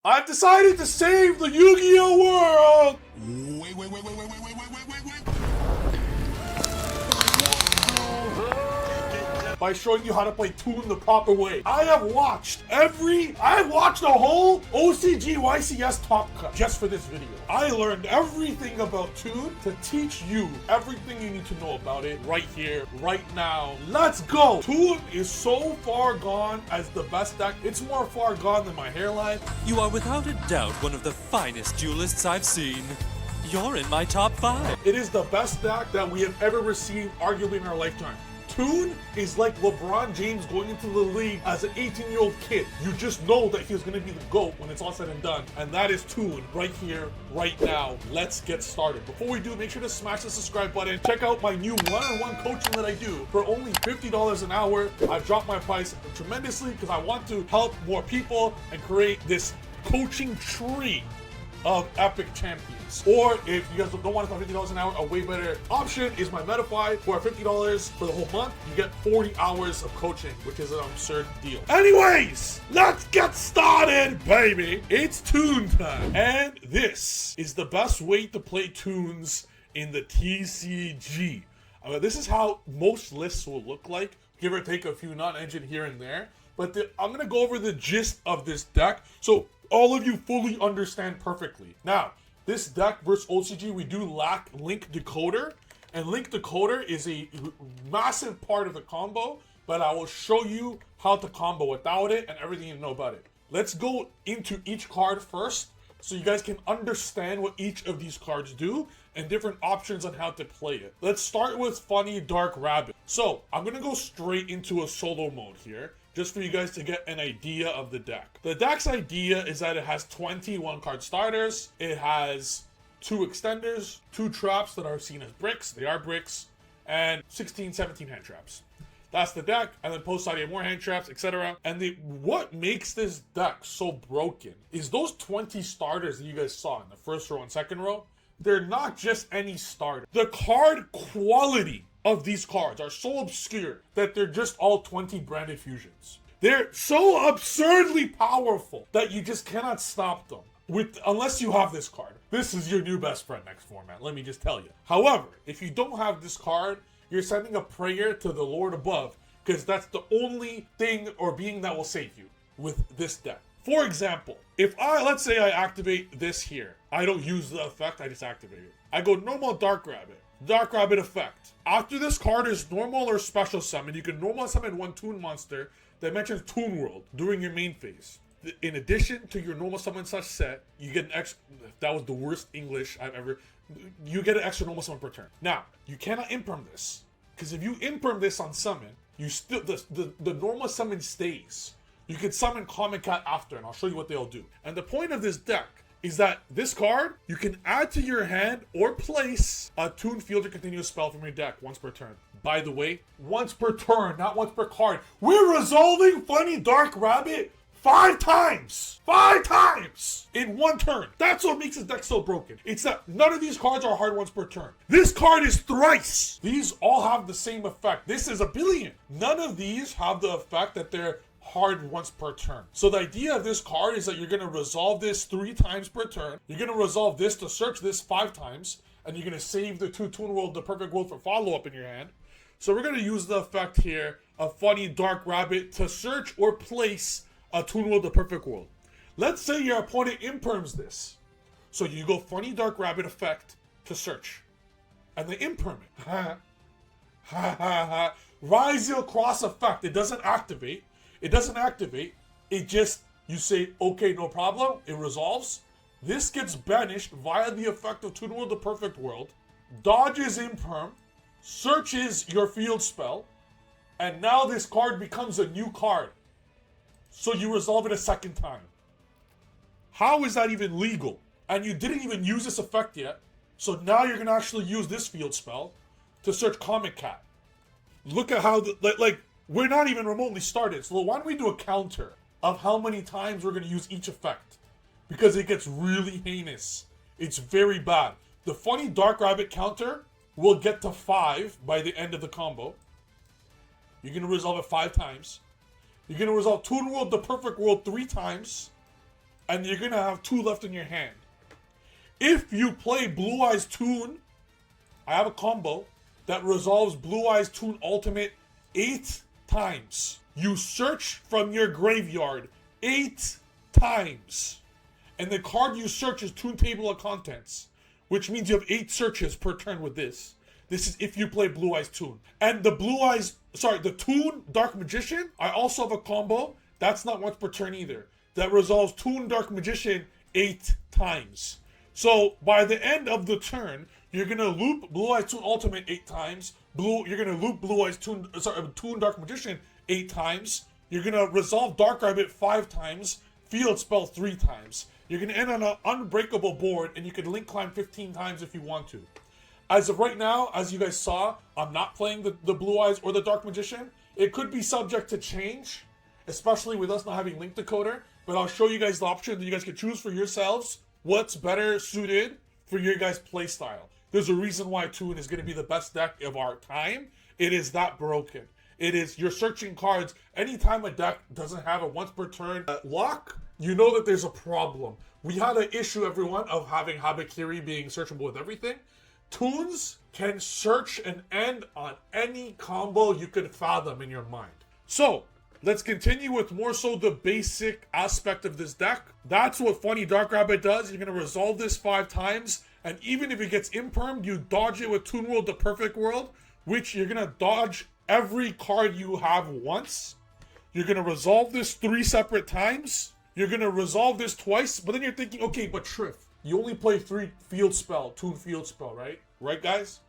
I've decided to save the Yu-Gi-Oh world! Wait. By showing you how to play Toon the proper way. I have watched a whole OCG YCS Top Cut just for this video. I learned everything about Toon to teach you everything you need to know about it right here, right now. Let's go! Toon is so far gone as the best deck. It's more far gone than my hairline. You are without a doubt one of the finest duelists I've seen. You're in my top 5. It is the best deck that we have ever received, arguably in our lifetime. Toon is like LeBron James going into the league as an 18-year-old kid. You just know that he's going to be the GOAT when it's all said and done. And that is Toon right here, right now. Let's get started. Before we do, make sure to smash the subscribe button. Check out my new one-on-one coaching that I do for only $50 an hour. I've dropped my price tremendously because I want to help more people and create this coaching tree of epic champions. Or if you guys don't want to spend $50 an hour, a way better option is my Metafy. For $50 for the whole month, you get 40 hours of coaching, which is an absurd deal. Anyways, let's get started, baby. It's Toon time. And this is the best way to play Toons in the TCG. This is how most lists will look like, give or take a few non-engine here and there. But I'm going to go over the gist of this deck so all of you fully understand perfectly. Now, this deck versus OCG, we do lack Link Decoder. And Link Decoder is a massive part of the combo, but I will show you how to combo without it and everything you know about it. Let's go into each card first so you guys can understand what each of these cards do and different options on how to play it. Let's start with Funny Dark Rabbit. So, I'm going to go straight into a solo mode here, just for you guys to get an idea of the deck. The deck's idea is that it has 21 card starters, it has 2 extenders, 2 traps that are seen as bricks, they are bricks, and 16, 17 hand traps. That's the deck, and then post side you have more hand traps, etc. And what makes this deck so broken is those 20 starters that you guys saw in the first row and second row, they're not just any starter. The card quality of these cards are so obscure that they're just all 20 branded fusions. They're so absurdly powerful that you just cannot stop them unless you have this card. This is your new best friend next format, let me just tell you. However, if you don't have this card, you're sending a prayer to the Lord above, because that's the only thing or being that will save you with this deck. For example, let's say I activate this here. I don't use the effect, I just activate it. I go normal Dark Rabbit. Dark Rabbit effect. After this card is normal or special summon, you can normal summon one Toon monster that mentions Toon World during your main phase. In addition to your normal summon such set, you get an extra, that was the worst English I've ever, you get an extra normal summon per turn. Now, you cannot imperm this, because if you imperm this on summon, you still, the normal summon stays. You can summon Common Cat after, and I'll show you what they'll do. And the point of this deck is that this card, you can add to your hand or place a Toon Field or Continuous spell from your deck once per turn. By the way, once per turn, not once per card. We're resolving Funny Dark Rabbit 5 times! 5 times! In one turn. That's what makes this deck so broken. It's that none of these cards are hard once per turn. This card is thrice! These all have the same effect. This is a billion. None of these have the effect that they're hard once per turn. So the idea of this card is that you're going to resolve this 3 times per turn. You're going to resolve this to search this 5 times. And you're going to save the 2 Toon World, the Perfect World for follow-up in your hand. So we're going to use the effect here of Funny Dark Rabbit to search or place a Toon World, the Perfect World. Let's say your opponent imperms this. So you go Funny Dark Rabbit effect to search. And they imperm it. Ha ha ha. Ryzeal Cross effect. It doesn't activate. It doesn't activate. It just, you say, okay, no problem. It resolves. This gets banished via the effect of Toon World, the Perfect World. Dodges imperm. Searches your field spell. And now this card becomes a new card. So you resolve it a second time. How is that even legal? And you didn't even use this effect yet. So now you're going to actually use this field spell to search Comic Cat. Look at how, we're not even remotely started. So why don't we do a counter of how many times we're going to use each effect? Because it gets really heinous. It's very bad. The Funny Dark Rabbit counter will get to 5 by the end of the combo. You're going to resolve it 5 times. You're going to resolve Toon World, the Perfect World 3 times. and you're gonna have 2 left in your hand. If you play Blue Eyes Toon, I have a combo that resolves Blue Eyes Toon Ultimate 8 times. You search from your graveyard 8 times. And the card you search is Toon Table of Contents, which means you have 8 searches per turn with this. This is if you play Blue Eyes Toon. And the Toon Dark Magician, I also have a combo. That's not once per turn either. That resolves Toon Dark Magician 8 times. So by the end of the turn, you're gonna loop Blue Eyes Toon Ultimate 8 times. You're gonna loop Toon Dark Magician 8 times. You're gonna resolve Dark Rabbit 5 times. Field Spell 3 times. You're gonna end on an unbreakable board, and you can link climb 15 times if you want to. As of right now, as you guys saw, I'm not playing the Blue Eyes or the Dark Magician. It could be subject to change, especially with us not having Link Decoder, but I'll show you guys the option that you guys can choose for yourselves what's better suited for your guys' playstyle. There's a reason why Toon is going to be the best deck of our time. It is that broken. It is, you're searching cards. Anytime a deck doesn't have a once per turn lock, you know that there's a problem. We had an issue, everyone, of having Habakiri being searchable with everything. Toons can search and end on any combo you could fathom in your mind. So, let's continue with more so the basic aspect of this deck. That's what Funny Dark Rabbit does. You're going to resolve this 5 times, and even if it gets impermed, you dodge it with Toon World, the Perfect World, which you're going to dodge every card you have once. You're going to resolve this 3 separate times. You're going to resolve this twice, but then you're thinking, okay, but Trif, you only play 3 field spell, Toon field spell, right? Right, guys?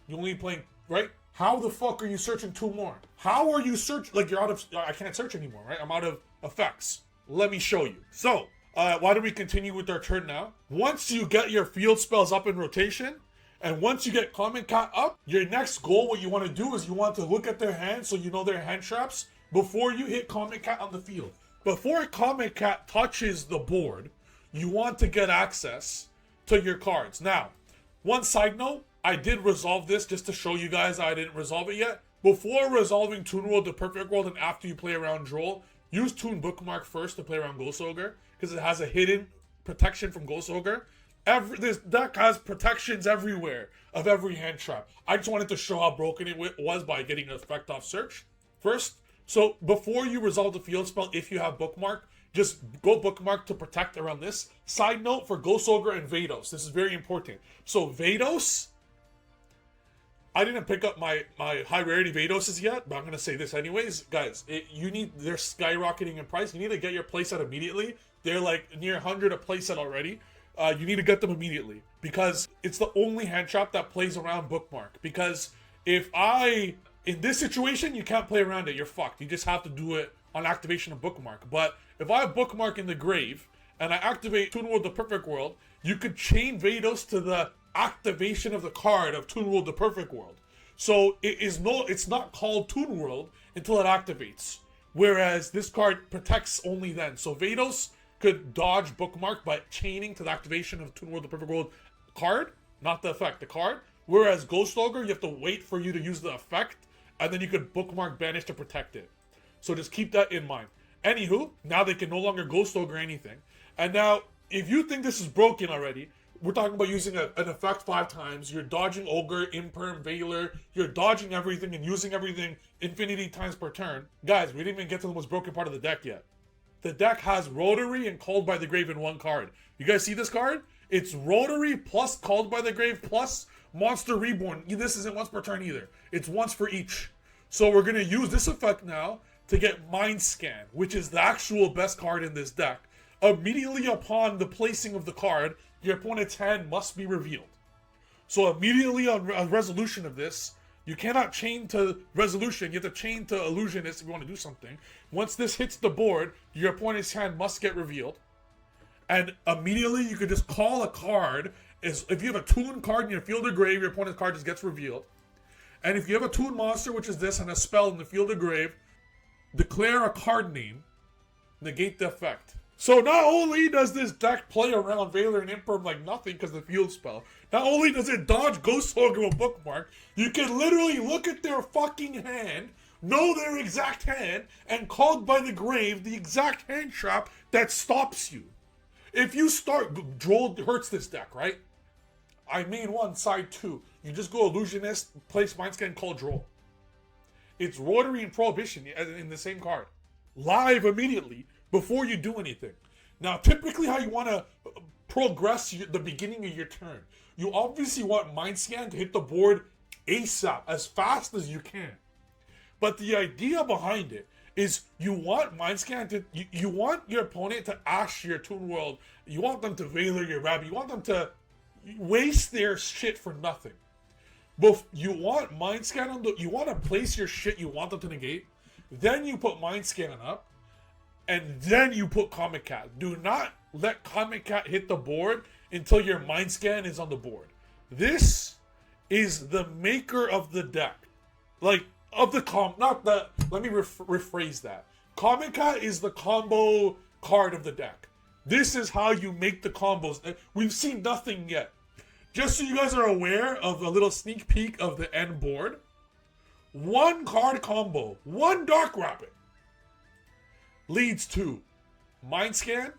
You only playing, right? How the fuck are you searching 2 more? How are you search? Like, you're out of, I can't search anymore, right? I'm out of effects. Let me show you. So, why don't we continue with our turn now? Once you get your field spells up in rotation, and once you get Common Cat up, your next goal, what you want to do is you want to look at their hand so you know their hand traps before you hit Common Cat on the field. Before Common Cat touches the board, you want to get access to your cards. Now, one side note, I did resolve this just to show you guys I didn't resolve it yet. Before resolving Toon World, the Perfect World, and after you play around Droll, use Toon Bookmark first to play around Ghost Ogre, because it has a hidden protection from Ghost Ogre. This deck has protections everywhere of every hand trap. I just wanted to show how broken it was by getting an effect off search first. So before you resolve the field spell, if you have Bookmark, just go Bookmark to protect around this. Side note for Ghost Ogre and Vados, this is very important. So Vados, I didn't pick up my high rarity Vadoses yet, but I'm gonna say this anyways, guys. They're skyrocketing in price. You need to get your playset immediately. They're like near 100 a playset already. You need to get them immediately because it's the only hand trap that plays around Bookmark. Because in this situation, you can't play around it. You're fucked. You just have to do it on activation of Bookmark. But if I have Bookmark in the grave and I activate Toon World, the Perfect World, you could chain Vados to the activation of the card of Toon World, the Perfect World. So it's not called Toon World until it activates. Whereas this card protects only then. So Vados could dodge Bookmark by chaining to the activation of Toon World, the Perfect World card, not the effect, the card. Whereas Ghost Ogre, you have to wait for you to use the effect, and then you could Bookmark Banish to protect it. So just keep that in mind. Anywho, now they can no longer Ghost Ogre anything. And now, if you think this is broken already, we're talking about using an effect 5 times. You're dodging Ogre, Imperm, Veiler. You're dodging everything and using everything infinity times per turn. Guys, we didn't even get to the most broken part of the deck yet. The deck has Rotary and Called by the Grave in one card. You guys see this card? It's Rotary plus Called by the Grave plus Monster Reborn. This isn't once per turn either. It's once for each. So we're going to use this effect now to get Mind Scan, which is the actual best card in this deck. Immediately upon the placing of the card, your opponent's hand must be revealed. So immediately on resolution of this, you cannot chain to resolution. You have to chain to illusionist if you want to do something. Once this hits the board, your opponent's hand must get revealed. And immediately you could just call a card. If you have a Toon card in your field or grave, your opponent's card just gets revealed. And if you have a Toon monster, which is this, and a spell in the field or grave, declare a card name, negate the effect. So not only does this deck play around Veiler and Imperm like nothing because of the field spell, not only does it dodge Ghost Ogre with Bookmark, you can literally look at their fucking hand, know their exact hand, and Called by the Grave the exact hand trap that stops you. If you start Droll hurts this deck, right? I main one, side two. You just go Illusionist, place Mind Scan, call Droll. It's Rotary and Prohibition in the same card. Live immediately before you do anything. Now, typically how you want to progress the beginning of your turn. You obviously want Mind Scan to hit the board ASAP, as fast as you can. But the idea behind it is you want Mind Scan to, you want your opponent to ash your Toon World. You want them to Veiler your Rabbit. You want them to waste their shit for nothing. But you want Mind Scan on you want to place your shit you want them to negate. Then you put Mind Scan up. And then you put Comic Cat. Do not let Comic Cat hit the board until your Mind Scan is on the board. This is the maker of the deck. Like, of the not the, let me rephrase that. Comic Cat is the combo card of the deck. This is how you make the combos. We've seen nothing yet. Just so you guys are aware of a little sneak peek of the end board. One card combo, one Dark Rabbit, leads to Mind Scan,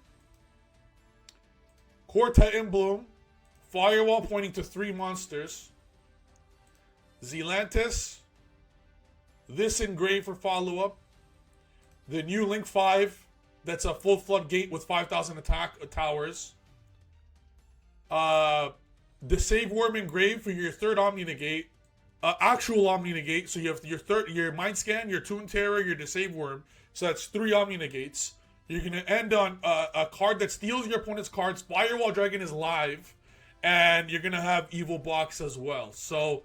Quartet in Bloom, Firewall pointing to 3 monsters, Zealantis, this Engrave for follow-up, the new Link 5, that's a full floodgate with 5,000 attack towers, the Save Worm Engrave for your third Omni Negate, actual Omni Negate, so you have your Mind Scan, your Toon Terror, your Save Worm, so that's 3 Omni Negates. You're going to end on a card that steals your opponent's cards. Firewall Dragon is live. And you're going to have Evil Box as well. So,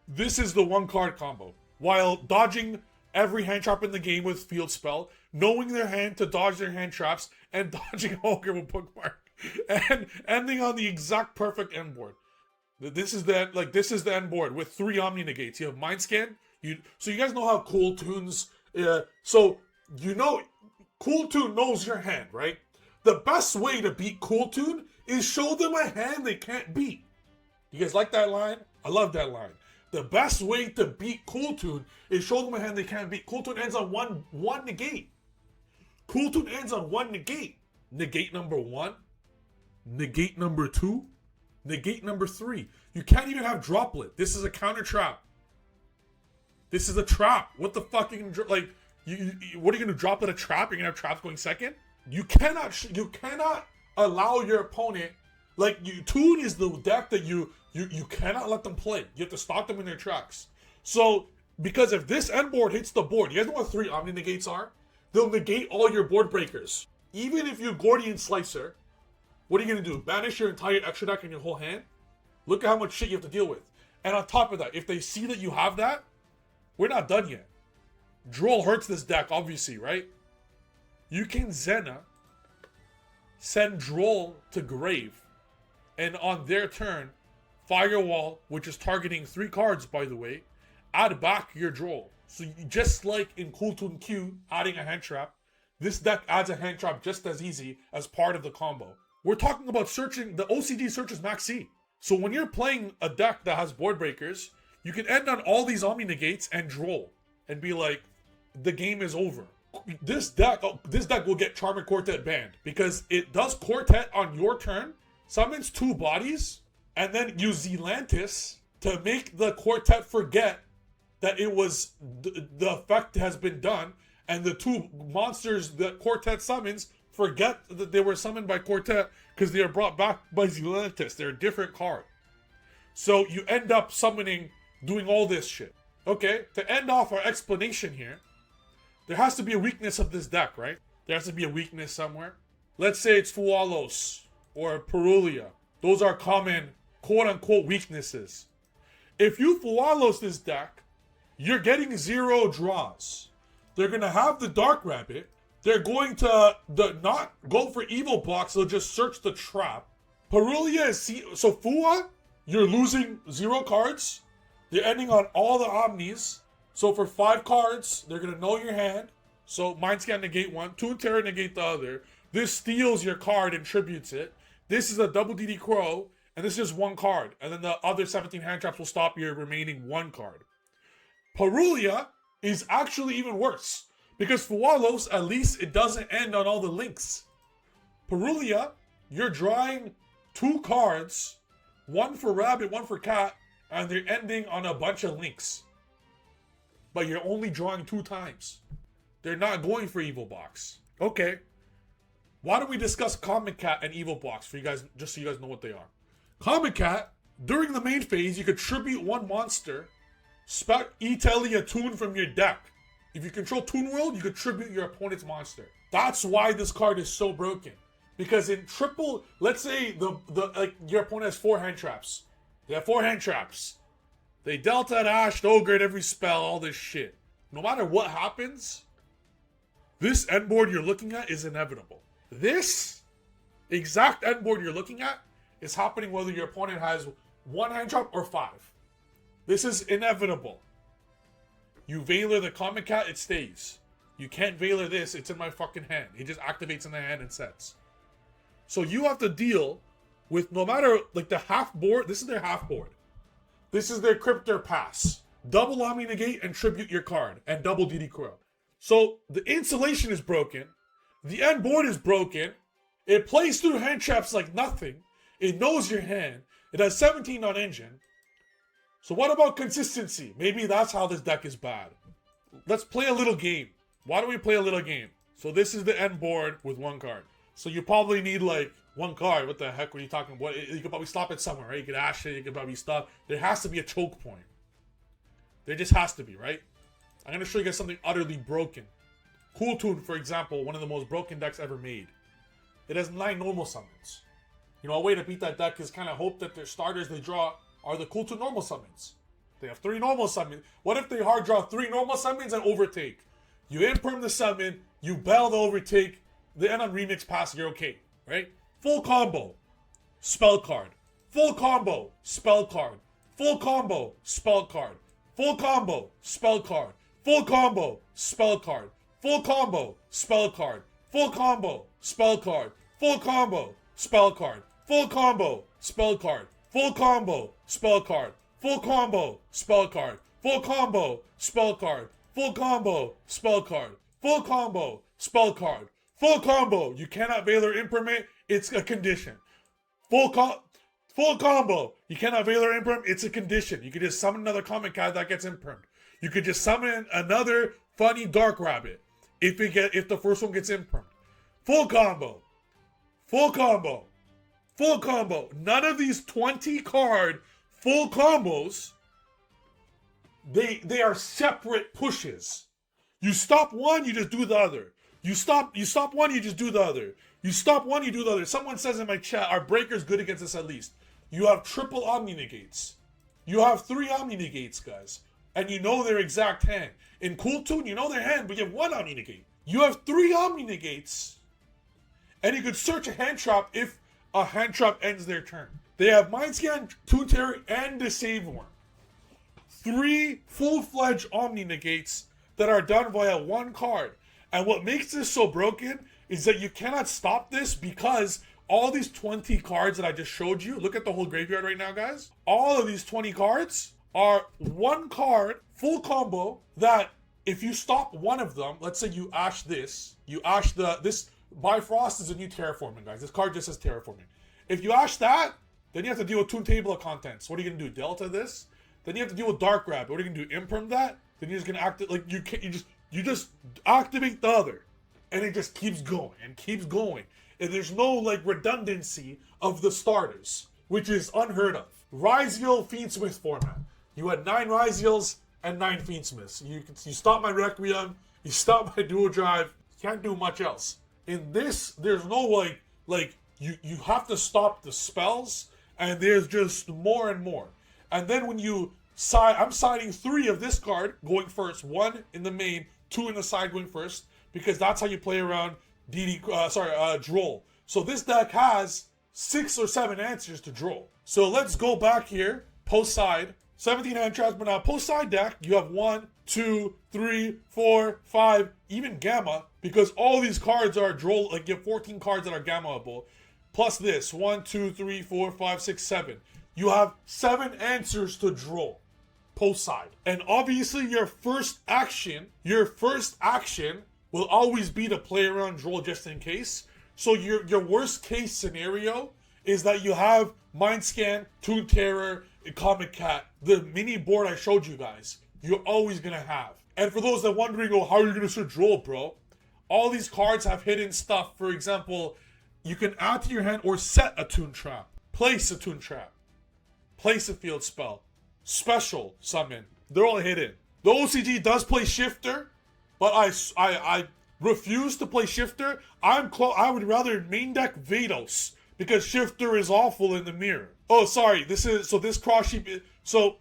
this is the one card combo. While dodging every hand trap in the game with Field Spell, knowing their hand to dodge their hand traps, and dodging Ogre with Bookmark. And ending on the exact perfect end board. This is the end board with 3 Omni Negates. You have Mind Scan. So you guys know how Cool Toons... so, you know, Cool Toon knows your hand, right? The best way to beat Cool Toon is show them a hand they can't beat. You guys like that line? I love that line. The best way to beat Cool Toon is show them a hand they can't beat. Cool Toon ends on one negate. Cool Toon ends on 1 negate. Negate number 1. Negate number 2. Negate number 3. You can't even have Droplet. This is a counter trap. This is a trap. What the fuck? You what are you gonna drop at a trap? You're gonna have traps going second? You cannot allow your opponent, Toon is the deck that you cannot let them play. You have to stop them in their tracks. So, because if this end board hits the board, you guys know what 3 Omni Negates are? They'll negate all your board breakers. Even if you Gordian Slicer, what are you gonna do? Banish your entire extra deck in your whole hand? Look at how much shit you have to deal with. And on top of that, if they see that you have that, we're not done yet. Droll hurts this deck, obviously, right? You can Zena, send Droll to Grave, and on their turn, Firewall, which is targeting 3 cards, by the way, add back your Droll. So just like in Cool Toon Q, adding a hand trap, this deck adds a hand trap just as easy as part of the combo. We're talking about searching, the OCD searches Max C. So when you're playing a deck that has board breakers, you can end on all these Omni Negates and Droll, and be like, the game is over. This deck will get Charmer Quartet banned because it does Quartet on your turn, summons 2 bodies, and then use Zealantis to make the Quartet forget that it was the effect has been done, and the 2 monsters that Quartet summons forget that they were summoned by Quartet because they are brought back by Zealantis. They're a different card. So you end up doing all this shit. Okay, to end off our explanation here, there has to be a weakness of this deck, right? There has to be a weakness somewhere. Let's say it's Fualos or Perulia. Those are common quote-unquote weaknesses. If you Fualos this deck, you're getting 0 draws. They're going to have the Dark Rabbit. They're going to not go for Evil Box. They'll just search the trap. Perulia is... So Fua, you're losing 0 cards. They're ending on all the Omnis. So for 5 cards, they're going to know your hand. So Mind Scan negate 1, Toon Terror negate the other. This steals your card and tributes it. This is a double DD Crow, and this is 1 card. And then the other 17 hand traps will stop your remaining 1 card. Perulia is actually even worse. Because Fualos, at least it doesn't end on all the links. Perulia, you're drawing 2 cards, one for rabbit, one for cat, and they're ending on a bunch of links. But you're only drawing 2 times. They're not going for Evil Box. Okay. Why don't we discuss Comic Cat and Evil Box for you guys, just so you guys know what they are. Comic Cat, during the main phase, you could tribute 1 monster, e-telly a Toon from your deck. If you control Toon World, you could tribute your opponent's monster. That's why this card is so broken. Because in triple, let's say your opponent has 4 hand traps. They have 4 hand traps. They delta, dash, ogre at every spell, all this shit. No matter what happens, this end board you're looking at is inevitable. This exact end board you're looking at is happening whether your opponent has 1 hand trap or 5. This is inevitable. You Veiler the Comic Cat, it stays. You can't Veiler this, it's in my fucking hand. It just activates in the hand and sets. So you have to deal with, no matter, like, the half board, this is their half board. This is their Cryptor Pass. Double Omni Negate and tribute your card, and double DD Crow. So the insulation is broken, the end board is broken, it plays through hand traps like nothing, it knows your hand, it has 17 on engine. So what about consistency? Maybe that's how this deck is bad. Let's play a little game. Why don't we play a little game? So this is the end board with 1 card. So you probably need like 1 card. What the heck were you talking about? You could probably stop it somewhere, right? You could ash it, you could probably stop. There has to be a choke point. There just has to be, right? I'm going to show you guys something utterly broken. Cool Toon, for example, one of the most broken decks ever made. It has 9 normal summons. You know, a way to beat that deck is kind of hope that their starters they draw are the Cool Toon normal summons. They have 3 normal summons. What if they hard draw 3 normal summons and overtake? You imperm the summon, you bell the overtake, the end on remix pass, you're okay, right? Full combo, spell card. Full combo, spell card. Full combo, spell card. Full combo, spell card. Full combo, spell card. Full combo, spell card. Full combo, spell card. Full combo, spell card. Full combo, spell card. Full combo, spell card. Full combo, spell card. Full combo, spell card. Full combo, spell card. Full combo, spell card. Full combo. You cannot Veiler Impermit. It's a condition. Full combo. You cannot Veiler Imperm. It's a condition. You could just summon another Comic Cat that gets impermed. You could just summon another funny Dark Rabbit if the first one gets impermed. Full combo. Full combo. Full combo. None of these 20 card full combos, they are separate pushes. You stop one, you just do the other. You stop one, you just do the other. You stop one, you do the other. Someone says in my chat, are breakers good against this at least? You have triple Omni Negates. You have 3 Omni Negates, guys. And you know their exact hand. In Cool Toon, you know their hand, but you have 1 Omni Negate. You have 3 Omni Negates. And you could search a hand trap if a hand trap ends their turn. They have Mind Scan, Toon Terror, and the Save Worm. 3 full-fledged Omni Negates that are done via 1 card. And what makes this so broken is that you cannot stop this because all these 20 cards that I just showed you, look at the whole graveyard right now, guys. All of these 20 cards are 1 card, full combo, that if you stop one of them, let's say you ash this, this Bifrost is a new terraforming, guys. This card just says terraforming. If you ash that, then you have to deal with Toon Table of Contents. What are you gonna do? Delta this? Then you have to deal with Dark Rabbit. What are you gonna do? Imperm that? Then you're just gonna act like you just activate the other, and it just keeps going and keeps going. And there's no like redundancy of the starters, which is unheard of. Ryziel Fiendsmith format. You had 9 Ryziels and 9 Fiendsmiths. You stop my Requiem, you stop my Dual Drive. You can't do much else. In this, there's no like you have to stop the spells, and there's just more and more. And then when you side, I'm siding 3 of this card going first, 1 in the main, 2 in the side going first, because that's how you play around Droll. So this deck has 6 or 7 answers to Droll. So let's go back here, post side, 17 hand traps, but now post side deck, you have 1, 2, 3, 4, 5, even Gamma, because all these cards are Droll, like you have 14 cards that are Gamma-able, plus this, 1, 2, 3, 4, 5, 6, 7. You have 7 answers to Droll, post side. And obviously your first action will always be to play around Droll just in case. So your worst case scenario is that you have Mind Scan, Toon Terror, and Comic Cat, the mini board I showed you guys. You're always gonna have. And for those that are wondering, oh, how are you gonna search roll, bro? All these cards have hidden stuff. For example, you can add to your hand or set a Toon Trap, place a Toon Trap, place a field spell, special summon. They're all hidden. The OCG does play Shifter, but I refuse to play Shifter. I would rather main deck Vados because Shifter is awful in the mirror. Oh, sorry. This cross sheep. So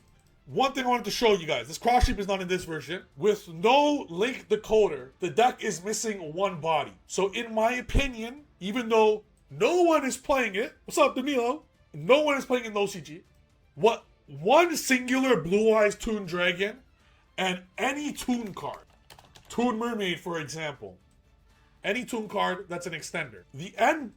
one thing I wanted to show you guys. This cross sheep is not in this version. With no link decoder, the deck is missing one body. So in my opinion, even though no one is playing it, what's up, Danilo? No one is playing in the OCG. What one singular Blue Eyes Toon Dragon and any Toon card, Toon Mermaid for example, any Toon card that's an extender. The end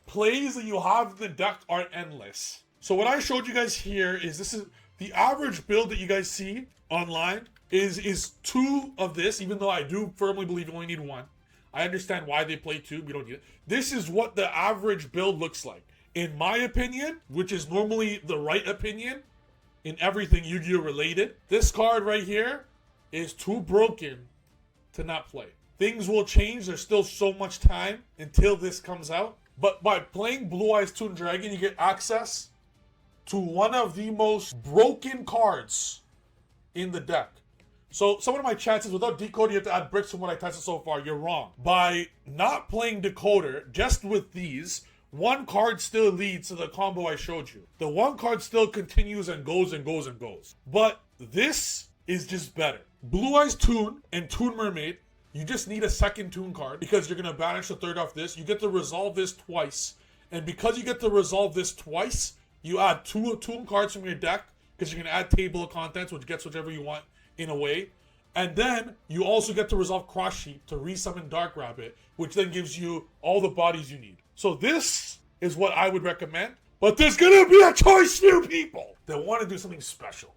plays that you have in the deck are endless. So what I showed you guys here is this is the average build that you guys see online is 2 of this, even though I do firmly believe you only need 1. I understand why they play 2, we don't need it. This is what the average build looks like. In my opinion, which is normally the right opinion in everything Yu-Gi-Oh related, this card right here is too broken to not play. Things will change, there's still so much time until this comes out. But by playing Blue Eyes Toon Dragon, you get access to one of the most broken cards in the deck. So someone in my chat says, without decoder, you have to add bricks from what I tested so far. You're wrong. By not playing decoder, just with these, one card still leads to the combo I showed you. The one card still continues and goes and goes and goes. But this is just better. Blue Eyes Toon and Toon Mermaid, you just need a second Toon card because you're going to banish the third off this. You get to resolve this twice. And because you get to resolve this twice, you add 2 Toon cards from your deck because you're going to add table of contents, which gets whichever you want in a way. And then you also get to resolve Cross Sheep to resummon Dark Rabbit, which then gives you all the bodies you need. So this is what I would recommend. But there's going to be a choice few people that want to do something special.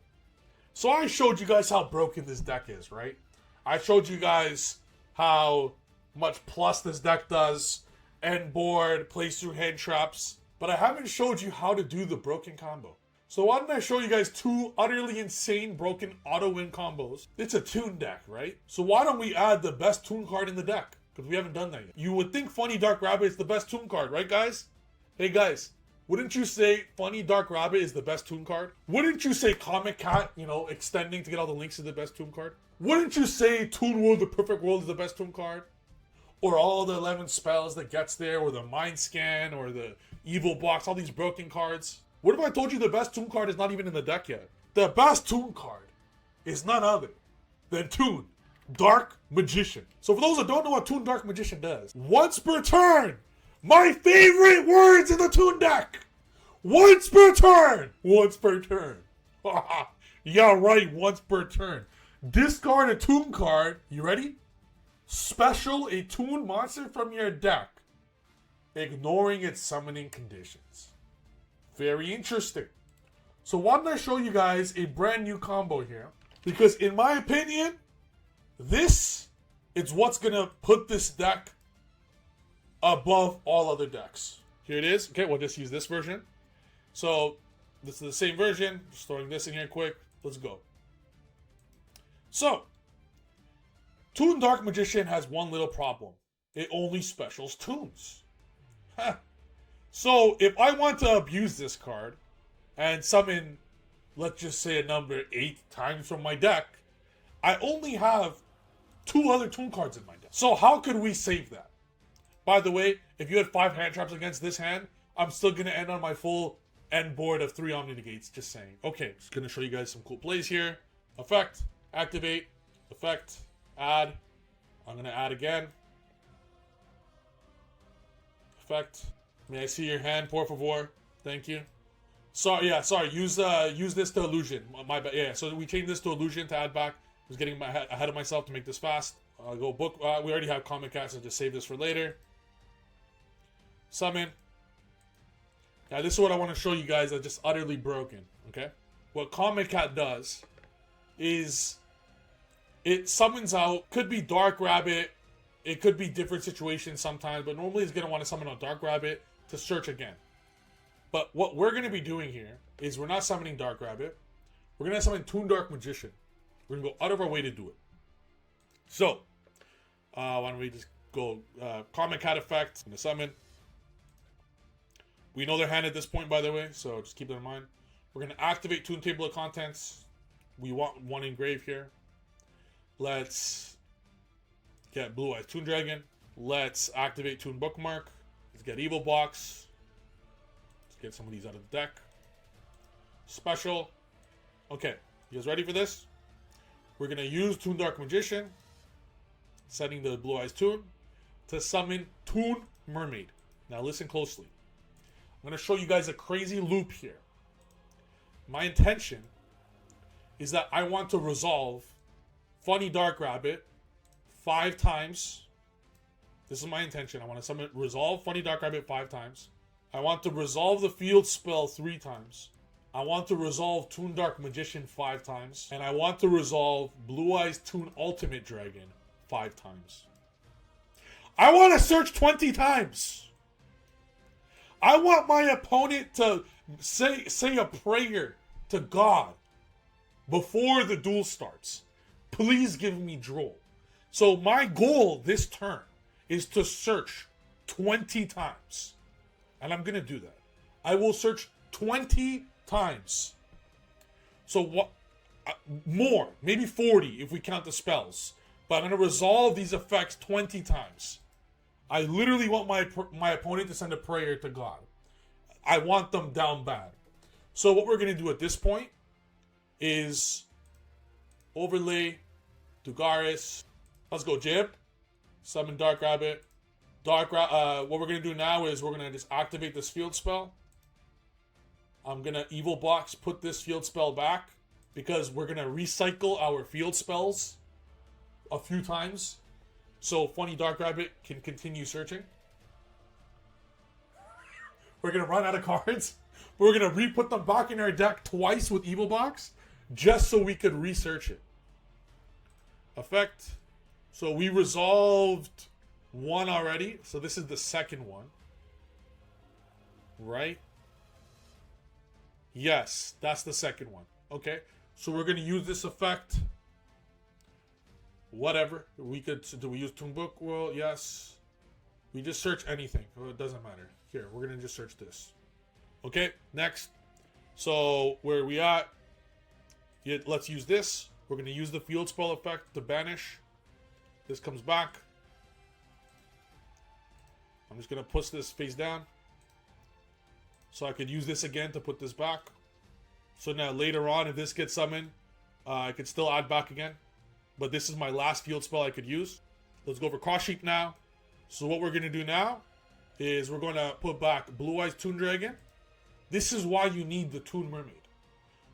So I showed you guys how broken this deck is, right? I showed you guys how much plus this deck does, end board, plays through hand traps, but I haven't showed you how to do the broken combo. So why don't I show you guys 2 utterly insane broken auto-win combos? It's a Toon deck, right? So why don't we add the best Toon card in the deck? Because we haven't done that yet. You would think Funny Dark Rabbit is the best Toon card, right guys? Hey guys, wouldn't you say Funny Dark Rabbit is the best Toon card? Wouldn't you say Comic Cat, extending to get all the links is the best Toon card? Wouldn't you say Toon World, the Perfect World is the best Toon card? Or all the 11 spells that gets there, or the Mind Scan, or the Evil Box, all these broken cards? What if I told you the best Toon card is not even in the deck yet? The best Toon card is none other than Toon Dark Magician. So for those that don't know what Toon Dark Magician does, once per turn, my favorite words in the Toon deck, once per turn, once per turn. Yeah, right, once per turn. Discard a Toon card, you ready? Special a Toon monster from your deck, ignoring its summoning conditions. Very interesting. So why don't I show you guys a brand new combo here? Because in my opinion, this is what's gonna put this deck above all other decks. Here it is. Okay, we'll just use this version. So this is the same version. Just throwing this in here quick. Let's go. So Toon Dark Magician has one little problem. It only specials Toons. So if I want to abuse this card and summon, let's just say a number 8 times from my deck, I only have 2 other Toon cards in my deck. So how could we save that? By the way, if you had 5 hand traps against this hand, I'm still going to end on my full end board of 3 Omni Negates, just saying. Okay, just going to show you guys some cool plays here. Effect, activate, effect, add. I'm going to add again. Effect. May I see your hand, por favor? Thank you. Sorry. Use this to illusion. My bad. Yeah. So we changed this to illusion to add back. I was getting ahead of myself to make this fast. I'll go book. We already have Comic Cat, so just save this for later. Summon. Now this is what I want to show you guys that's just utterly broken. Okay. What Comic Cat does is it summons out. Could be Dark Rabbit. it could be different situations sometimes, but normally it's going to want to summon a Dark Rabbit to search again. But what we're going to be doing here is we're not summoning Dark Rabbit. We're going to summon Toon Dark Magician. We're going to go out of our way to do it. So, why don't we just go Common Cat effect in the summon. We know their hand at this point, by the way, so just keep that in mind. We're going to activate Toon Table of Contents. We want one engrave here. Let's get Blue Eyes Toon Dragon. Let's activate Toon Bookmark. Let's get Evil Box. Let's get some of these out of the deck. Special. Okay, you guys ready for this? We're going to use Toon Dark Magician, setting the Blue Eyes Toon, to summon Toon Mermaid. Now listen closely. I'm going to show you guys a crazy loop here. My intention is that I want to resolve Funny Dark Rabbit 5 times. This is my intention. I want to resolve Funny Dark Rabbit 5 times. I want to resolve the field spell 3 times. I want to resolve Toon Dark Magician 5 times. And I want to resolve Blue Eyes Toon Ultimate Dragon 5 times. I want to search 20 times. I want my opponent to say a prayer to God before the duel starts. Please give me draw. So my goal this turn is to search 20 times. And I'm going to do that. I will search 20 times. So what? More, maybe 40 if we count the spells. But I'm going to resolve these effects 20 times. I literally want my opponent to send a prayer to God. I want them down bad. So what we're going to do at this point is overlay Dugaris. Let's go Jib. Summon Dark Rabbit. What we're going to do now is we're going to just activate this field spell. I'm going to Evil Box put this field spell back because we're going to recycle our field spells a few times. So Funny Dark Rabbit can continue searching. We're going to run out of cards. We're going to re-put them back in our deck twice with Evil Box just so we could research it. Effect. So we resolved one already. So this is the second one. Right? Yes, that's the second one. Okay. So we're going to use this effect. Whatever. Do we use Toon Book? Well, yes. We just search anything. Well, it doesn't matter. Here, we're going to just search this. Okay, next. So, where are we at? Yeah, let's use this. We're going to use the field spell effect to banish. This comes back. I'm just going to push this face down. So I could use this again to put this back. So now later on, if this gets summoned, I could still add back again. But this is my last field spell I could use. Let's go for Cross Sheep now. So what we're going to do now is we're going to put back Blue Eyes Toon Dragon. This is why you need the Toon Mermaid.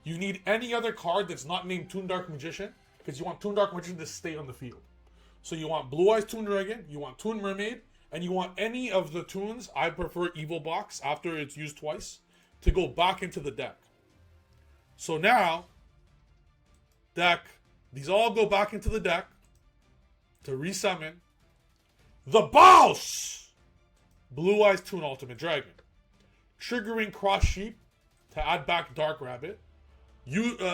You need any other card that's not named Toon Dark Magician because you want Toon Dark Magician to stay on the field. So you want Blue Eyes Toon Dragon, you want Toon Mermaid, and you want any of the Toons, I prefer Evil Box after it's used twice, to go back into the deck. So now, deck... These all go back into the deck to resummon the boss! Blue Eyes Toon Ultimate Dragon. Triggering Cross Sheep to add back Dark Rabbit.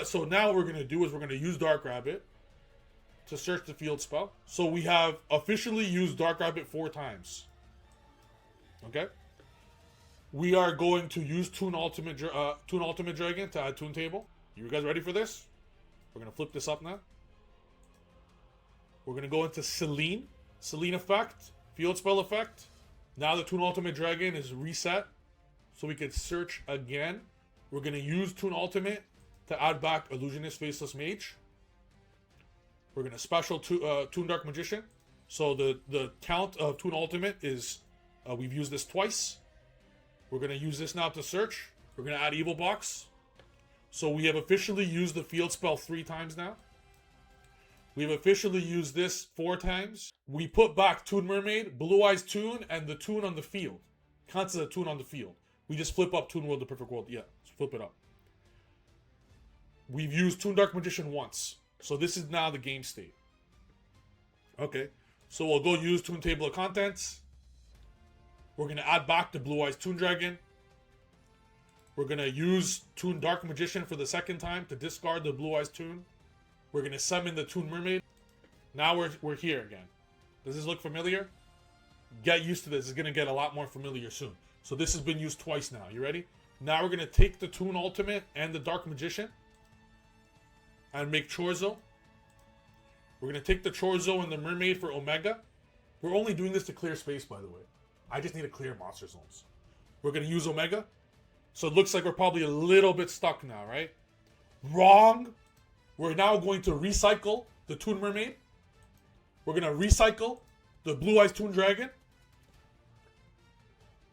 So now what we're going to do is we're going to use Dark Rabbit to search the field spell. So we have officially used Dark Rabbit 4 times. Okay? We are going to use Toon Ultimate Dragon to add Toon Table. You guys ready for this? We're going to flip this up now. We're going to go into Celine. Celine effect. Field spell effect. Now the Toon Ultimate Dragon is reset. So we can search again. We're going to use Toon Ultimate to add back Illusionist Faceless Mage. We're going to special Toon Dark Magician. So the count of Toon Ultimate is, we've used this twice. We're going to use this now to search. We're going to add Evil Box. So we have officially used the field spell 3 times now. We've officially used this 4 times. We put back Toon Mermaid, Blue Eyes Toon, and the Toon on the field. Counts as a Toon on the field. We just flip up Toon World, the Perfect World. Yeah, let's flip it up. We've used Toon Dark Magician once. So this is now the game state. Okay. So we'll go use Toon Table of Contents. We're going to add back the Blue Eyes Toon Dragon. We're going to use Toon Dark Magician for the second time to discard the Blue Eyes Toon. We're going to summon the Toon Mermaid. Now we're here again. Does this look familiar? Get used to this. It's going to get a lot more familiar soon. So this has been used twice now. You ready? Now we're going to take the Toon Ultimate and the Dark Magician and make Chorzo. We're going to take the Chorzo and the Mermaid for Omega. We're only doing this to clear space, by the way. I just need to clear monster zones. We're going to use Omega. So it looks like we're probably a little bit stuck now, right? Wrong. We're now going to recycle the Toon Mermaid. We're going to recycle the Blue Eyes Toon Dragon.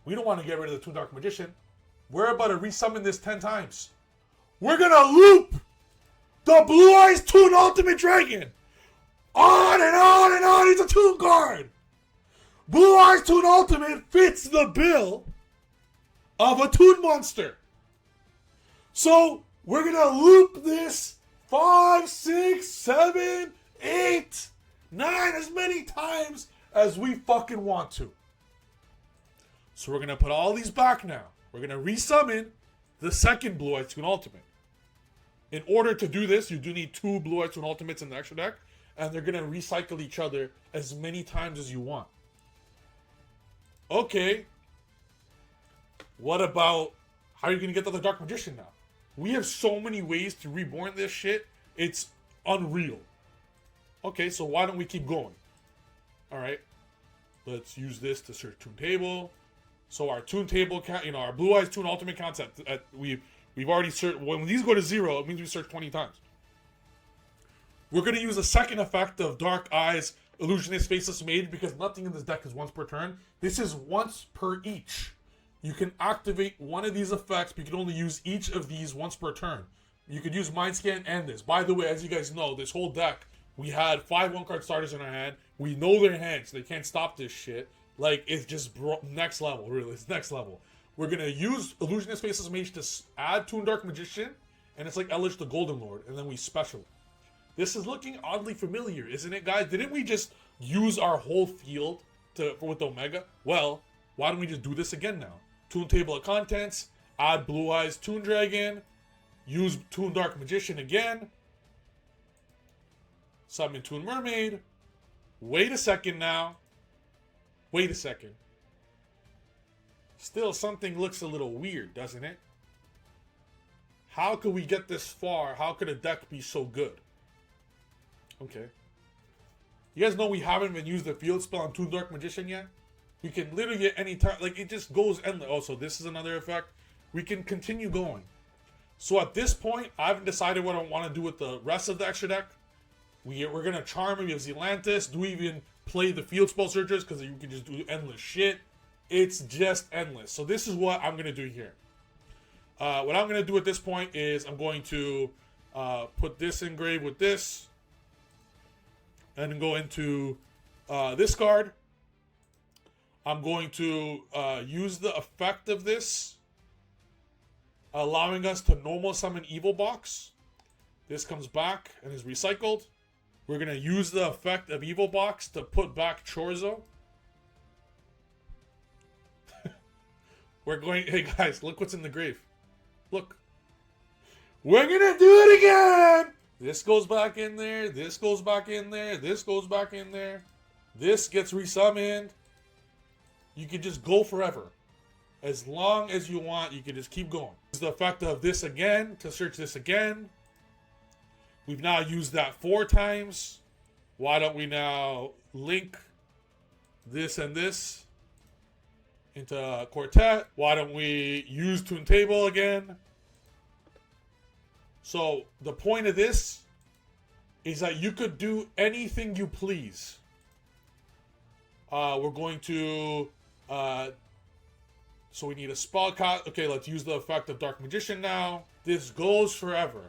We don't want to get rid of the Toon Dark Magician. We're about to resummon this 10 times. We're going to loop the Blue Eyes Toon Ultimate Dragon. On and on and on. He's a Toon card. Blue Eyes Toon Ultimate fits the bill of a Toon monster. So we're going to loop this 5, 6, 7, 8, 9, as many times as we fucking want to. So we're going to put all these back now. We're going to resummon the second Blue Eyes Toon Ultimate. In order to do this, you do need 2 Blue Eyes Toon Ultimates in the extra deck, and they're going to recycle each other as many times as you want. Okay. What about, how are you going to get the other Dark Magician now? We have so many ways to reborn this shit. It's unreal. Okay, so why don't we keep going? Alright. Let's use this to search Toon Table. So our Toon Table, our Blue Eyes Toon Ultimate concept, we've already searched. When these go to 0, it means we search 20 times. We're going to use a second effect of Dark Eyes Illusionist Faceless Mage because nothing in this deck is once per turn. This is once per each. You can activate one of these effects, but you can only use each of these once per turn. You could use Mind Scan and this. By the way, as you guys know, this whole deck, we had 5 1-card starters in our hand. We know their hands. So they can't stop this shit. Like, it's just next level, really. It's next level. We're going to use Illusionist Faceless Mage to add Toon Dark Magician, and it's like Eldritch the Golden Lord, and then we special. This is looking oddly familiar, isn't it, guys? Didn't we just use our whole field with Omega? Well, why don't we just do this again now? Toon Table of Contents, add Blue Eyes Toon Dragon, use Toon Dark Magician again, summon Toon Mermaid. Wait a second now. Wait a second. Still, something looks a little weird, doesn't it? How could we get this far? How could a deck be so good? Okay. You guys know we haven't even used the field spell on Toon Dark Magician yet? We can literally get any time. Like, it just goes endless. Oh, so this is another effect. We can continue going. So at this point, I haven't decided what I want to do with the rest of the extra deck. We're going to charm him. We have Zelantis. Do we even play the field spell searchers? Because you can just do endless shit. It's just endless. So this is what I'm going to do here. What I'm going to do at this point is I'm going to put this engrave with this. And then go into this card. I'm going to use the effect of this, allowing us to normal summon Evil Box. This comes back and is recycled. We're going to use the effect of Evil Box to put back Chorzo. We're going, hey guys, look what's in the grave. Look. We're going to do it again. This goes back in there. This goes back in there. This goes back in there. This gets resummoned. You can just go forever. As long as you want, you can just keep going. Use the effect of this again to search this again. We've now used that 4 times. Why don't we now link this and this into a quartet? Why don't we use Toon Table again? So the point of this is that you could do anything you please. We're going to... so we need a spell cast. Okay, let's use the effect of Dark Magician now. This goes forever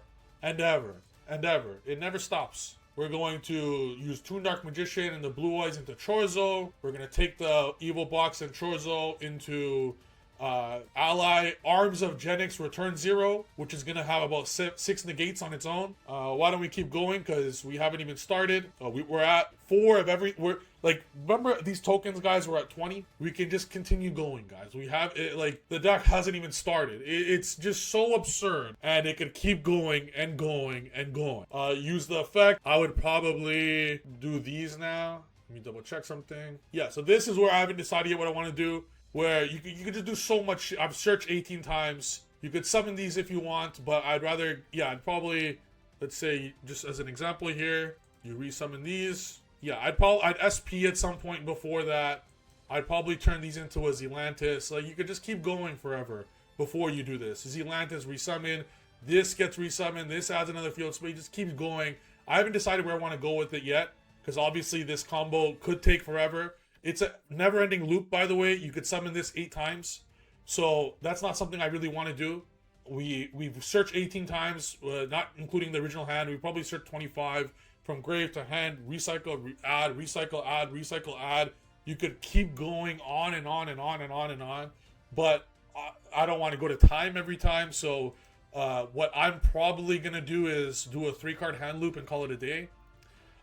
and ever and ever. It never stops. We're going to use Toon Dark Magician and the Blue Eyes into Chorzo. We're going to take the Evil Box and Chorzo into Ally Arms of Genix return 0, which is gonna have about 6 negates on its own. Why don't we keep going? Because we haven't even started. We're at 4 of every. We're like, remember these tokens, guys? We're at 20. We can just continue going, guys. We have it. Like the deck hasn't even started. It's just so absurd, and it could keep going and going and going. Use the effect. I would probably do these now. Let me double check something. Yeah. So this is where I haven't decided yet what I want to do. Where you could just do so much. I've searched 18 times. You could summon these if you want, but I'd rather, yeah, I'd probably, let's say, just as an example here, you resummon these. Yeah, I'd SP at some point before that. I'd probably turn these into a Zelantis. Like, you could just keep going forever before you do this. Zelantis resummon, this gets resummoned, this adds another field space, just keeps going. I haven't decided where I want to go with it yet, because obviously this combo could take forever. It's a never-ending loop, by the way. You could summon this 8 times. So that's not something I really want to do. We've searched 18 times, not including the original hand. We probably searched 25 from grave to hand, recycle, add, recycle, add, recycle, add. You could keep going on and on and on and on and on. But I don't want to go to time every time. So what I'm probably going to do is do a 3-card hand loop and call it a day.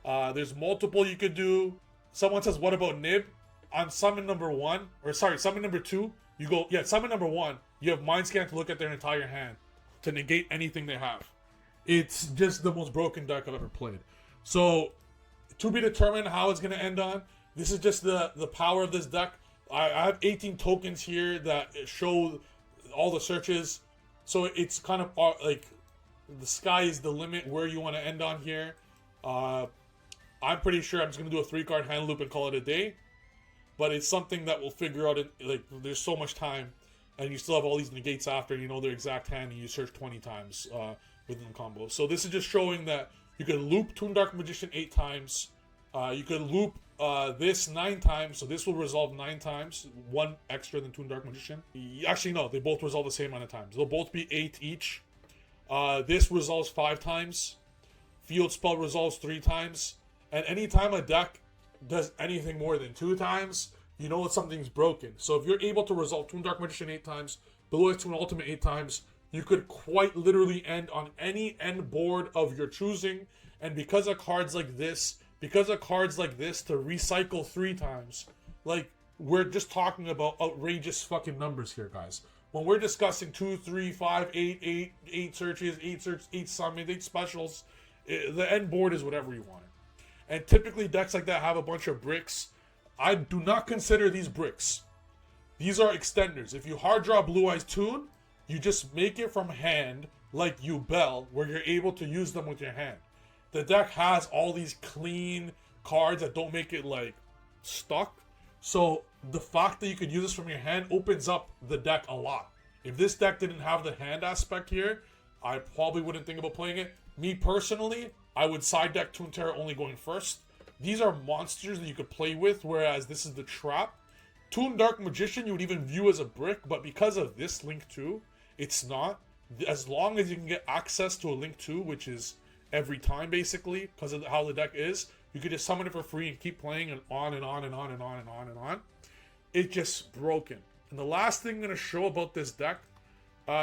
There's multiple you could do. Someone says, what about Nib? On summon number 1, or sorry, summon number 2, you go, yeah, summon number 1, you have Mind Scan to look at their entire hand to negate anything they have. It's just the most broken deck I've ever played. So, to be determined how it's going to end on. This is just the power of this deck. I have 18 tokens here that show all the searches. So, it's kind of like the sky is the limit where you want to end on here. I'm pretty sure I'm just going to do a 3-card hand loop and call it a day. But it's something that we'll figure out. Like, there's so much time. And you still have all these negates after. You know their exact hand. And you search 20 times within the combo. So this is just showing that you can loop Toon Dark Magician 8 times. You can loop this 9 times. So this will resolve 9 times. 1 extra than Toon Dark Magician. Actually, no. They both resolve the same amount of times. They'll both be 8 each. This resolves 5 times. Field Spell resolves 3 times. And anytime a deck does anything more than 2 times, you know that something's broken. So if you're able to resolve Toon Dark Magician 8 times, Blue Eyes Toon Ultimate 8 times, you could quite literally end on any end board of your choosing. And because of cards like this, to recycle 3 times, like, we're just talking about outrageous fucking numbers here, guys. When we're discussing 2, 3, 5, 8 searches, 8 summons, 8 specials, the end board is whatever you want. And typically decks like that have a bunch of bricks. I do not consider these bricks. These are extenders. If you hard draw Blue Eyes Toon, you just make it from hand like you Bell, where you're able to use them with your hand. The deck has all these clean cards that don't make it like stuck. So the fact that you could use this from your hand opens up the deck a lot. If this deck didn't have the hand aspect here, I probably wouldn't think about playing it. Me personally, I would side deck Toon Terror only going first. These are monsters that you could play with, whereas this is the trap. Toon Dark Magician you would even view as a brick, but because of this Link 2, it's not. As long as you can get access to a Link 2, which is every time basically, because of how the deck is, you could just summon it for free and keep playing and on and on and on and on and on and on. It's just broken. And the last thing I'm going to show about this deck,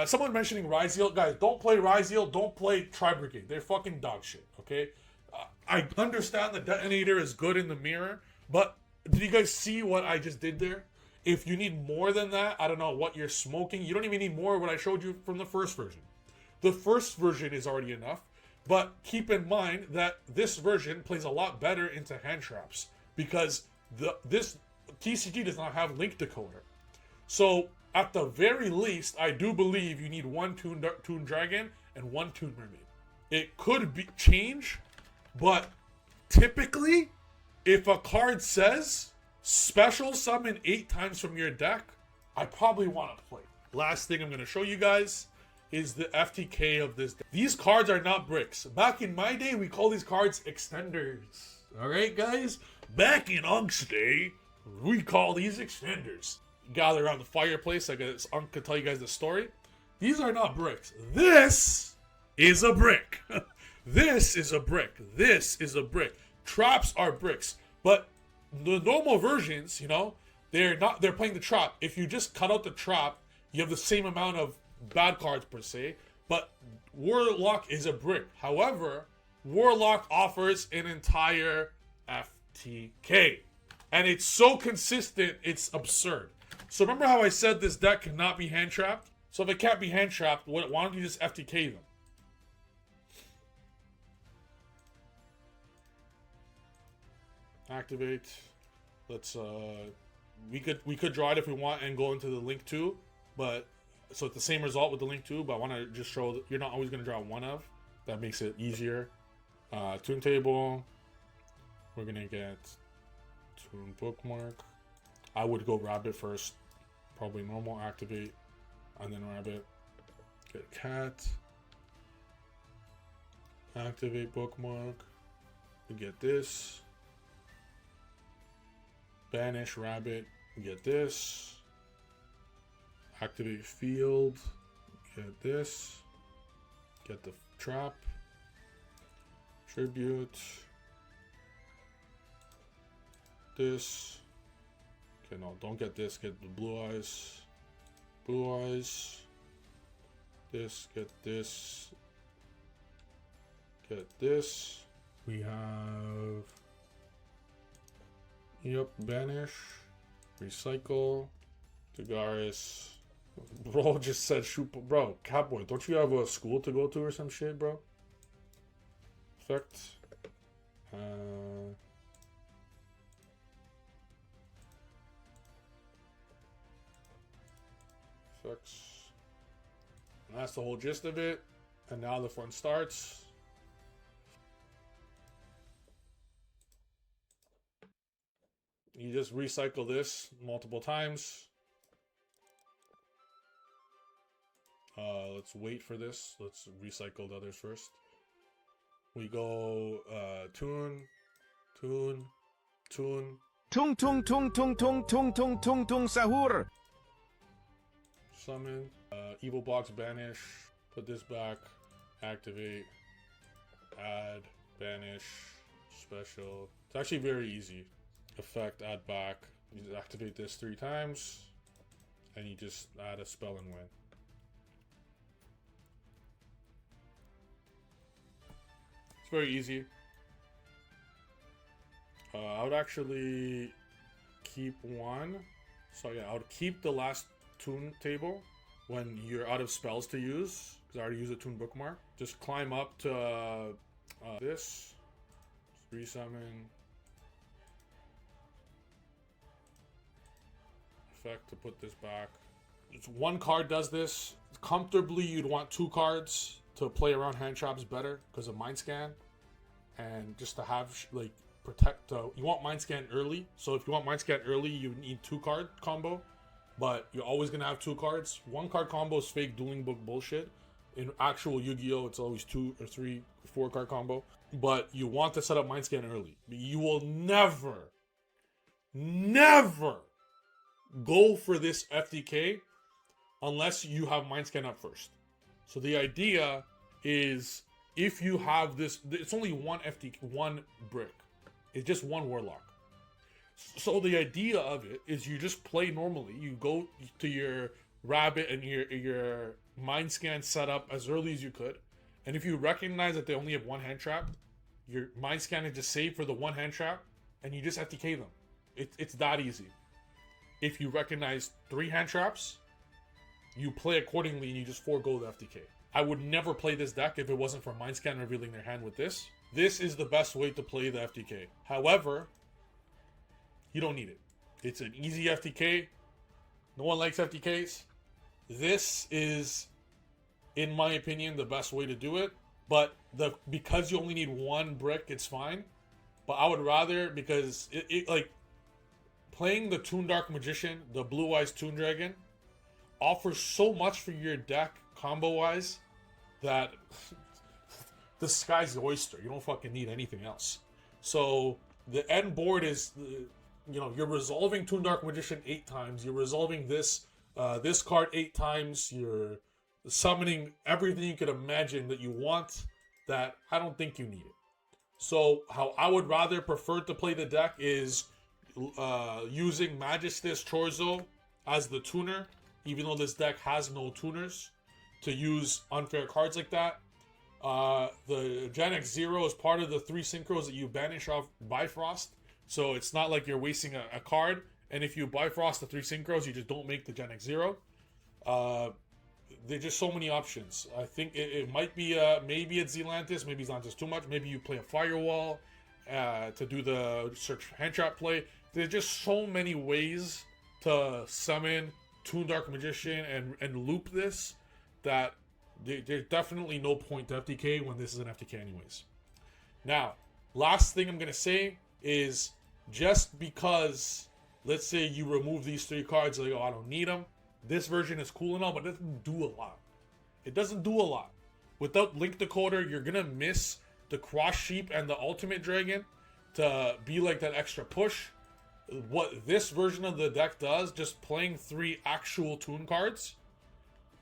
someone mentioning Ryzeal. Guys, don't play Ryzeal, don't play Tri-Brigade. They're fucking dog shit, okay? I understand the detonator is good in the mirror, but did you guys see what I just did there? If you need more than that, I don't know what you're smoking. You don't even need more of what I showed you from the first version. The first version is already enough, but keep in mind that this version plays a lot better into hand traps because this TCG does not have Link Decoder. So at the very least, I do believe you need 1 Toon Dragon and 1 Toon Mermaid. It could be change, but typically, if a card says special summon 8 times from your deck, I probably want to play. Last thing I'm going to show you guys is the FTK of this deck. These cards are not bricks. Back in my day, we call these cards extenders. Alright, guys? Back in Unk's day, we call these extenders. Gather around the fireplace, I guess Unk could tell you guys the story. These are not bricks. This is a brick. This is a brick. This is a brick. Traps are bricks. But the normal versions, you know, they're playing the trap. If you just cut out the trap You have the same amount of bad cards per se, but Warlock is a brick. However, Warlock offers an entire FTK. And it's so consistent, it's absurd. So remember how I said this deck cannot be hand trapped? So if it can't be hand trapped, why don't you just FTK them? Activate. Let's we could draw it if we want and go into the link 2, but so it's the same result with the link 2, but I want to just show that you're not always going to draw one of. That makes it easier. Toon table. We're gonna get Toon bookmark. I would go rabbit first. Probably normal, activate, and then rabbit. Get cat. Activate bookmark. We get this. Banish rabbit. We get this. Activate field. Get this. Get the trap. Tribute. This. Okay, no, don't get this. Get the blue eyes. Blue eyes. This. Get this. Get this. We have. Yep, banish. Recycle. Tagaris. Bro just said shoot. Bro, Catboy, don't you have a school to go to or some shit, bro? Effect. Effects. And that's the whole gist of it. And now the fun starts. You just recycle this multiple times. Let's wait for this. Let's recycle the others first. We go Toon, Toon, Toon. Tung tung tung tung tung tung tung tung tung sahur. Summon. Evil box banish. Put this back. Activate. Add. Banish. Special. It's actually very easy. Effect, add back. You just activate this 3 times. And you just add a spell and win. It's very easy. I would actually keep one. So yeah, I would keep the last Toon table when you're out of spells to use. Because I already used a Toon bookmark. Just climb up to this. Just resummon. Effect to put this back. It's 1 card does this. Comfortably, you'd want 2 cards to play around hand traps better because of mind scan, and just to have like protect. You want mind scan early, so if you want mind scan early, you need 2 card combo. But you're always gonna have 2 cards. 1 card combo is fake dueling book bullshit. In actual Yu-Gi-Oh, it's always 2 or 3, 4 card combo. But you want to set up mind scan early. You will never go for this FTK unless you have mind scan up first. So the idea is if you have this, it's only 1 FTK, 1 brick. It's just 1 warlock. So the idea of it is you just play normally. You go to your rabbit and your mind scan setup as early as you could. And if you recognize that they only have 1 hand trap, your mind scan is just saved for the 1 hand trap and you just FTK them. It's that easy. If you recognize 3 hand traps, you play accordingly and you just forego the FTK. I would never play this deck if it wasn't for mind scan revealing their hand with this. This is the best way to play the FTK. However, you don't need it. It's an easy FTK. No one likes FTKs. This is, in my opinion, the best way to do it. But because you only need 1 brick, it's fine. But I would rather, because like playing the Toon Dark Magician, the Blue Eyes Toon Dragon, offers so much for your deck combo wise that the sky's the oyster. You don't fucking need anything else. So the end board is, you're resolving Toon Dark Magician 8 times. You're resolving this card 8 times. You're summoning everything you could imagine that you want that I don't think you need it. So how I would rather prefer to play the deck is using Magistus Chorzo as the tuner even though this deck has no tuners to use unfair cards like that. The Gen X Zero is part of the 3 synchros that you banish off Bifrost, so it's not like you're wasting a card. And if you Bifrost the 3 synchros, you just don't make the Gen X Zero. There's just so many options. I think it might be maybe it's Zealantis, maybe Zealantis too much. Maybe you play a Firewall to do the search hand trap play. There's just so many ways to summon Toon Dark Magician and loop this that there's definitely no point to FTK when this is an FTK anyways. Now, last thing I'm going to say is just because, let's say you remove these 3 cards, like, oh, I don't need them. This version is cool and all, but it doesn't do a lot. It doesn't do a lot. Without Link Decoder, you're going to miss the Cross Sheep and the Ultimate Dragon to be like that extra push. What this version of the deck does, just playing 3 actual Toon cards,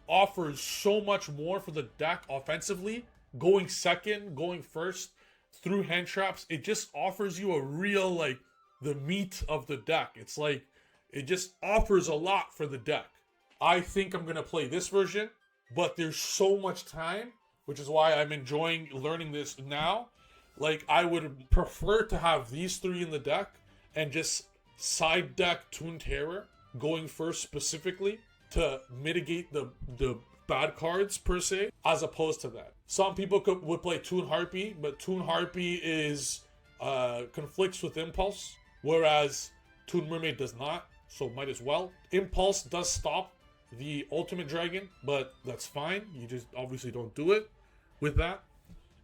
offers so much more for the deck offensively. Going second, going first, through hand traps, it just offers you a real, like, the meat of the deck. It's like, it just offers a lot for the deck. I think I'm going to play this version, but there's so much time, which is why I'm enjoying learning this now. Like, I would prefer to have these 3 in the deck and just side deck Toon Terror going first specifically to mitigate the bad cards per se, as opposed to that. Some people would play Toon Harpy, but Toon Harpy is conflicts with Impulse, whereas Toon Mermaid does not, so might as well. Impulse does stop the Ultimate Dragon, but that's fine. You just obviously don't do it with that.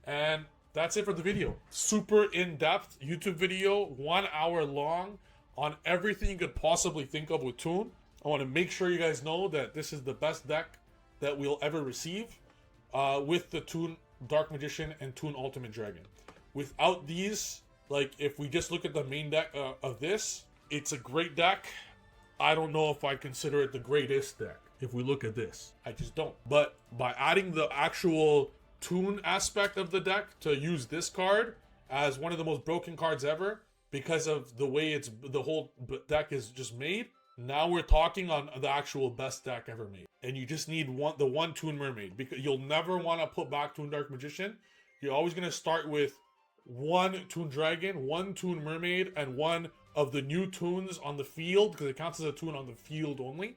And that's it for the video. Super in-depth YouTube video, 1 hour long, on everything you could possibly think of with Toon. I want to make sure you guys know that this is the best deck that we'll ever receive with the Toon Dark Magician and Toon Ultimate Dragon. Without these, like, if we just look at the main deck of this, it's a great deck. I don't know if I consider it the greatest deck if we look at this. I just don't. But by adding the actual Toon aspect of the deck to use this card as one of the most broken cards ever, because of the way the whole deck is just made, now we're talking on the actual best deck ever made. And you just need the one Toon Mermaid, because you'll never want to put back Toon Dark Magician. You're always going to start with 1 Toon Dragon, 1 Toon Mermaid, and 1 of the new Toons on the field, because it counts as a Toon on the field only.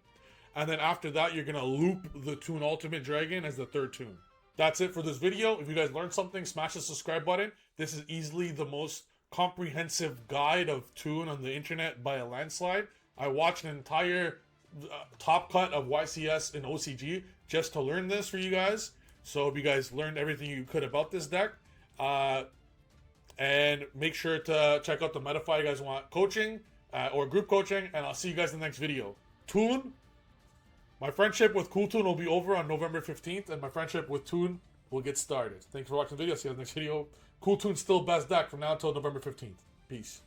And then after that, you're going to loop the Toon Ultimate Dragon as the 3rd Toon. That's it for this video. If you guys learned something, smash the subscribe button. This is easily the most comprehensive guide of Toon on the internet by a landslide. I watched an entire top cut of YCS and OCG just to learn this for you guys. So if you guys learned everything you could about this deck, and make sure to check out the Metafy if you guys want coaching or group coaching, and I'll see you guys in the next video. Toon, my friendship with Cool Toon will be over on November 15th, and my friendship with Toon will get started. Thanks for watching the video. See you in the next video. Cool Toon's still best deck from now until November 15th. Peace.